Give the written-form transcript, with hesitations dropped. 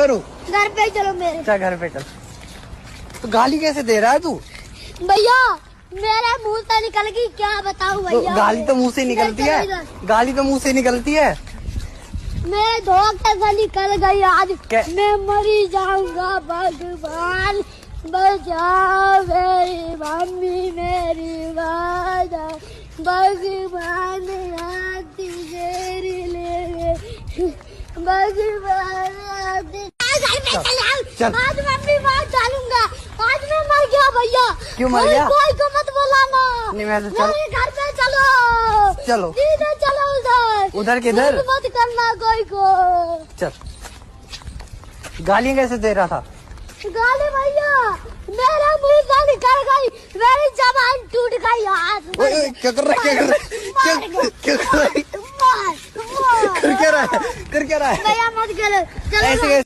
करूँ? घर पे चलो मेरे। अच्छा घर पे चल। तो गाली कैसे दे रहा है तू? भैया मेरे मुंह से निकल गई, क्या बताऊं भैया। गाली तो मुंह से निकलती है, गाली तो मुंह से निकलती है। मेरे धोखे से निकल गई आज। क्या? मैं मरी जाऊंगा, भगवान बचाओ मेरी मम्मी मेरी वादा, भगवान आती तेरी ले, भगवान आती। चल। आज मम्मी मार डालूंगा, आज मैं मर गया भैया। क्यों मर गया? कोई को मत बुलाना। नहीं मैं तो चल। मेरे घर पे चलो, चलो सीधे चलो उधर। उधर किधर? मत करना कोई को। चल। गालियाँ कैसे दे रहा था? गाली भैया मेरा मुंह से निकल गई, मेरी जबान टूट गई आज। ओए, क्या कर रहा है? क्या कर रहा है? मार मार कर क्या रहा है? कर क्या रहा है? भैया मत करो, चलो ऐसे